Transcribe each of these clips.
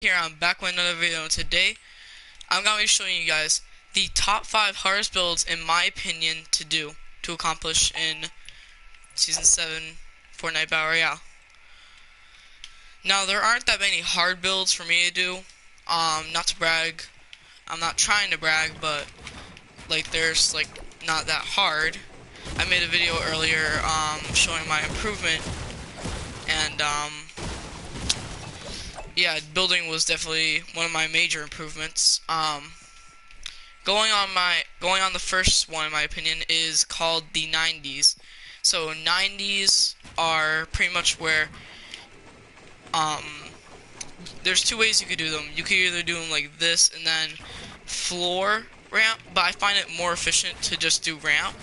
Here I'm back with another video, and today I'm going to be showing you guys the top 5 hardest builds in my opinion to accomplish in Season 7 Fortnite Battle Royale. Now there aren't that many hard builds for me to do, not to brag, I'm not trying to brag, but like there's like not that hard. I made a video earlier showing my improvement, and yeah, building was definitely one of my major improvements. Going on the first one, in my opinion, is called the 90s. So 90s are pretty much where um, there's two ways you could do them. You could either do them like this and then floor ramp, but I find it more efficient to just do ramp.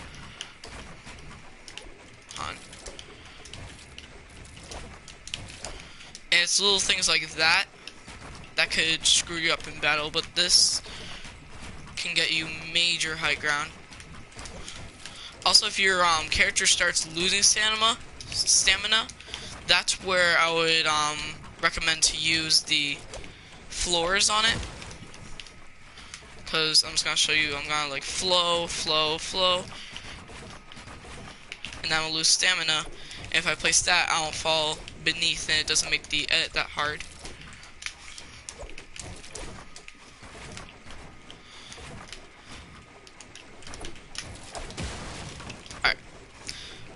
And it's little things like that that could screw you up in battle, but this can get you major high ground. Also, if your character starts losing stamina, that's where I would recommend to use the floors on it. Because I'm just gonna show you, I'm gonna like flow, and then I'll lose stamina. And if I place that, I won't fall beneath, and it doesn't make the edit that hard. Alright,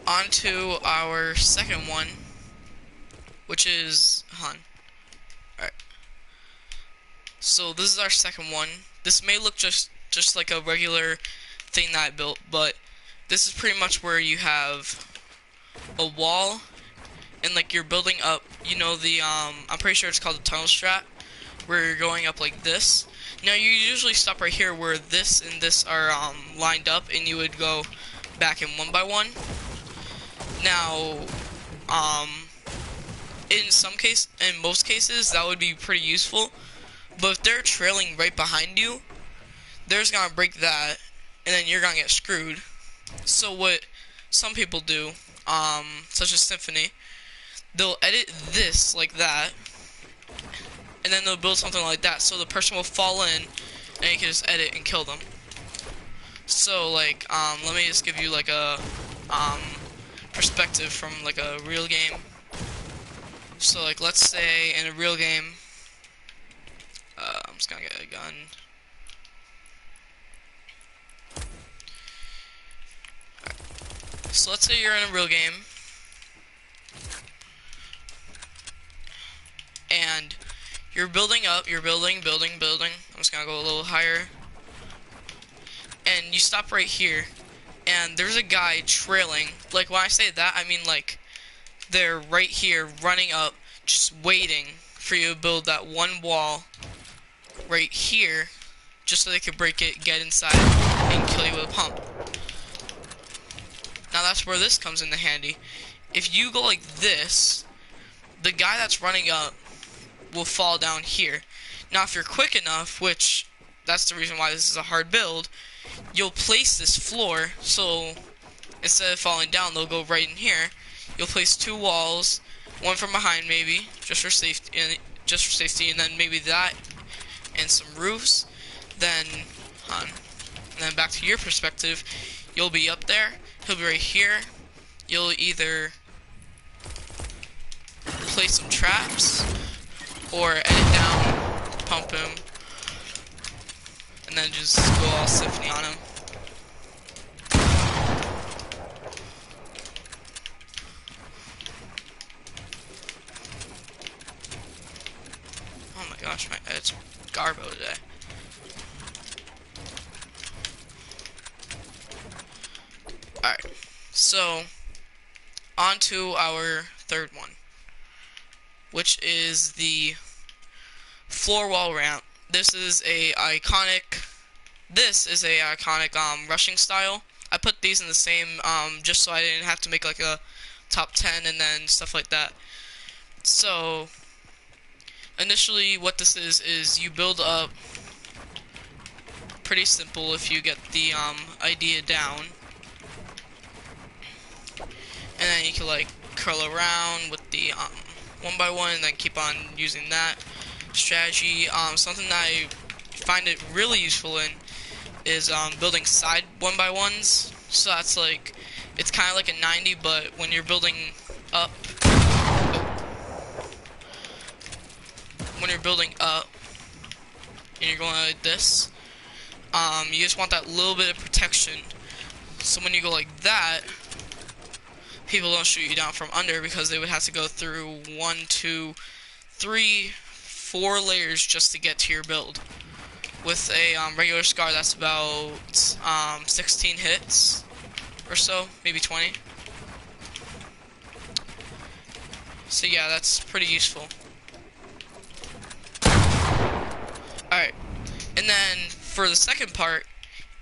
on to our second one, which is, alright, so this is our second one. This may look just like a regular thing that I built, but this is pretty much where you have a wall, and like you're building up, you know, the I'm pretty sure it's called the tunnel strat, where you're going up like this. Now you usually stop right here where this and this are lined up, and you would go back in one by one. Now in most cases that would be pretty useful, but if they're trailing right behind you, they're just gonna break that, and then you're gonna get screwed. So what some people do, such as Symphony, they'll edit this like that, and then they'll build something like that, so the person will fall in, and you can just edit and kill them. So like, let me just give you like a perspective from like a real game. So like, let's say in a real game, I'm just gonna get a gun. So let's say you're in a real game, and you're building up, you're building. I'm just gonna go a little higher, and you stop right here, and there's a guy trailing. Like when I say that, I mean like they're right here running up, just waiting for you to build that one wall right here, just so they could break it, get inside, and kill you with a pump. Now that's where this comes into handy. If you go like this, the guy that's running up will fall down here. Now if you're quick enough, which that's the reason why this is a hard build, you'll place this floor, so instead of falling down, they'll go right in here. You'll place two walls, one from behind maybe, just for safety, and then maybe that and some roofs. Then back to your perspective, you'll be up there, he'll be right here. You'll either place some traps or edit down, pump him, and then just go all Symphony on him. Oh my gosh, my edit's garbo today. Alright, so on to our third one, which is the floor wall ramp. This is a iconic rushing style. I put these in the same just so I didn't have to make like a top 10 and then stuff like that. So initially what this is you build up, pretty simple if you get the idea down, and then you can like curl around with the one by one, and then keep on using that. strategy. Something that I find it really useful in is building side 1x1s. So that's like, it's kind of like a 90, but when you're building up, when you're building up, and you're going like this, you just want that little bit of protection. So when you go like that, people don't shoot you down from under, because they would have to go through 1, 2, 3, 4 layers just to get to your build. With a regular SCAR, that's about 16 hits or so, maybe 20. So yeah, that's pretty useful. Alright, and then for the second part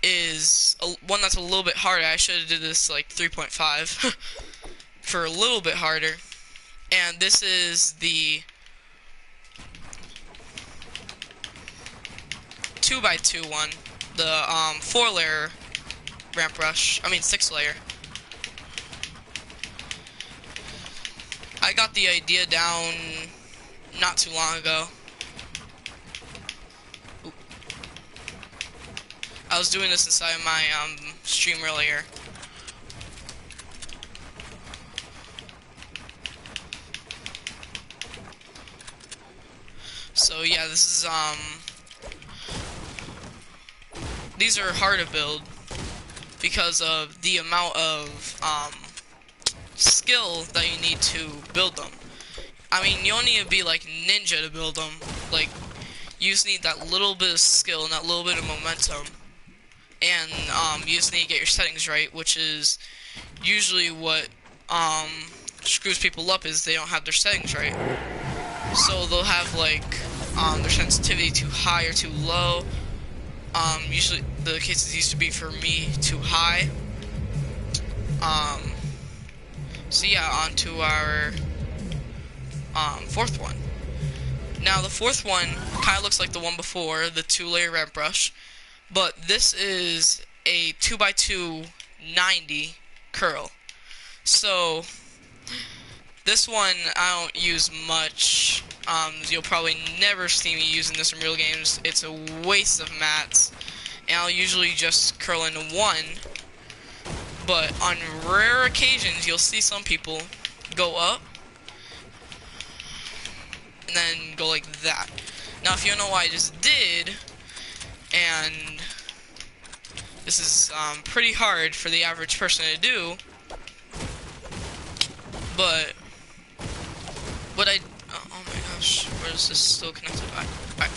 is one that's a little bit harder. I should have did this like 3.5 for a little bit harder. And this is the 2x2 one, the 4-layer ramp rush. I mean 6-layer. I got the idea down not too long ago. Oop. I was doing this inside of my stream earlier. So yeah, this is these are hard to build because of the amount of skill that you need to build them. I mean, you don't need to be like ninja to build them. Like, you just need that little bit of skill and that little bit of momentum. And you just need to get your settings right, which is usually what screws people up, is they don't have their settings right. So they'll have like their sensitivity too high or too low. Usually the cases used to be for me too high. So yeah, on to our fourth one. Now the fourth one kind of looks like the one before, the 2-layer ramp brush, but this is a 2x2 90 curl. So this one I don't use much. You'll probably never see me using this in real games. It's a waste of mats, and I'll usually just curl into one. But on rare occasions, you'll see some people go up and then go like that. Now, if you don't know what I just did, and this is pretty hard for the average person to do, but what I, oh my gosh, where is this still connected? Alright.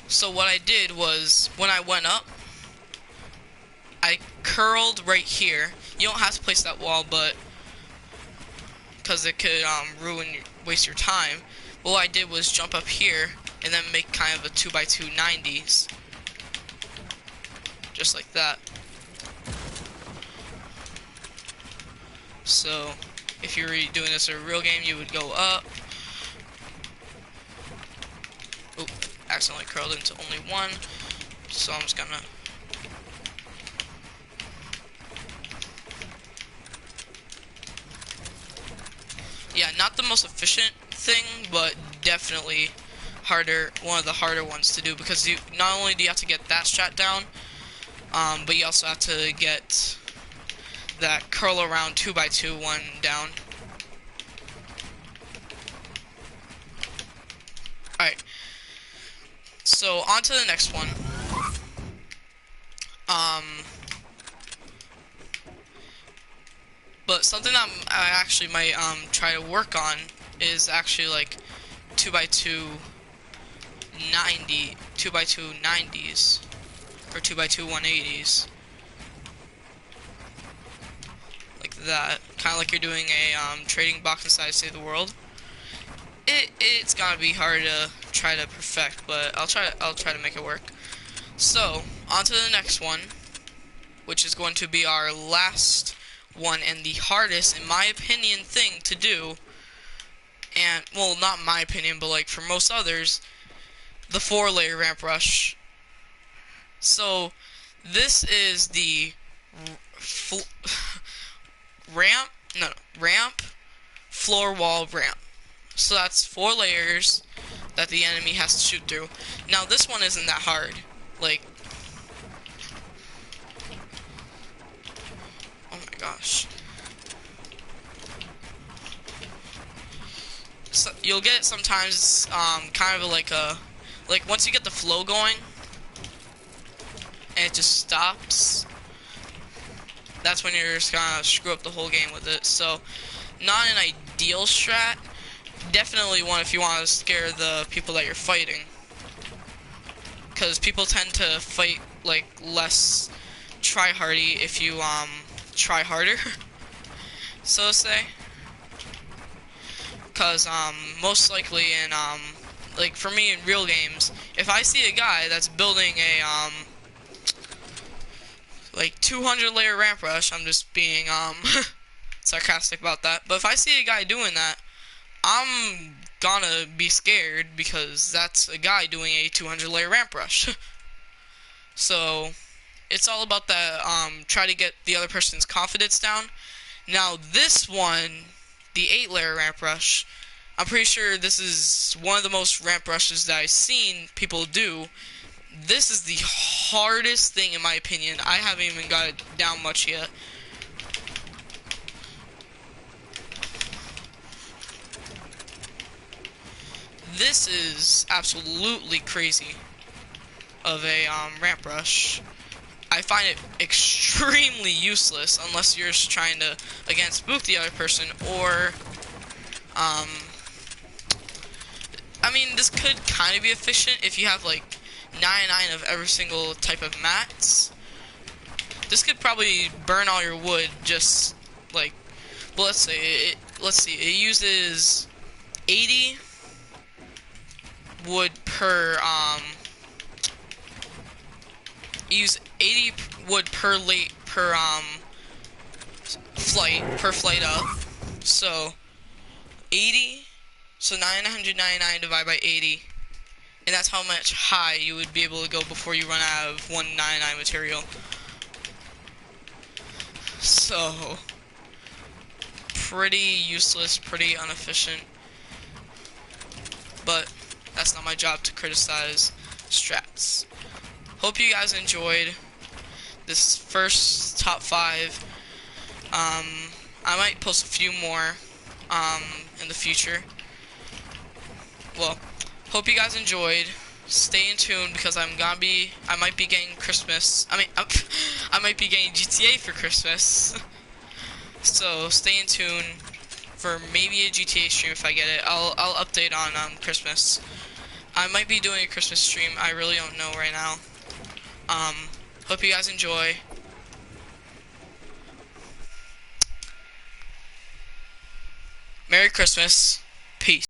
So what I did was, when I went up, I curled right here. You don't have to place that wall, but because it could waste your time. But what I did was jump up here and then make kind of a 2x2 90s, just like that. So if you were doing this in a real game, you would go up. Oop, accidentally curled into only one. So I'm just gonna. Yeah, not the most efficient thing, but definitely harder, one of the harder ones to do, because you not only do you have to get that strat down, but you also have to get that curl around 2x2 one down. Alright. So on to the next one. But something that I actually might try to work on is actually like 2x2 90s or 2x2 180s, like that, kind of like you're doing a trading box inside Save the World. It's gotta be hard to try to perfect, but I'll try to make it work. So on to the next one, which is going to be our last one and the hardest, in my opinion, thing to do. And well, not my opinion, but like for most others, the 4-layer ramp rush. So this is the ramp, floor, wall, ramp. So that's 4 layers, that the enemy has to shoot through. Now this one isn't that hard. Like, oh my gosh. So you'll get it sometimes, kind of like once you get the flow going, and it just stops, that's when you're just gonna screw up the whole game with it. So, not an ideal strat. Definitely one if you want to scare the people that you're fighting, because people tend to fight like less try-hardy if you try harder, so to say. Because most likely in like for me in real games, if I see a guy that's building a like 200 layer ramp rush, I'm just being sarcastic about that, but if I see a guy doing that, I'm gonna be scared because that's a guy doing a 200 layer ramp rush. So it's all about that, try to get the other person's confidence down. Now this one, the 8 layer ramp rush, I'm pretty sure this is one of the most ramp rushes that I've seen people do. This is the hardest thing in my opinion. I haven't even got it down much yet. This is absolutely crazy of a ramp rush. I find it extremely useless unless you're just trying to, again, spook the other person, or I mean, this could kind of be efficient if you have like 99 of every single type of mats. This could probably burn all your wood just like, well, let's see, it uses 80 wood per use 80 wood per flight up. So 80, so 999 divided by 80, and that's how much high you would be able to go before you run out of 199 material. So pretty useless, pretty inefficient, but that's not my job to criticize strats. Hope you guys enjoyed this first top 5. I might post a few more in the future. Well, hope you guys enjoyed. Stay in tune because I might be getting Christmas. I might be getting GTA for Christmas. So stay in tune for maybe a GTA stream if I get it. I'll update on Christmas. I might be doing a Christmas stream. I really don't know right now. Hope you guys enjoy. Merry Christmas. Peace.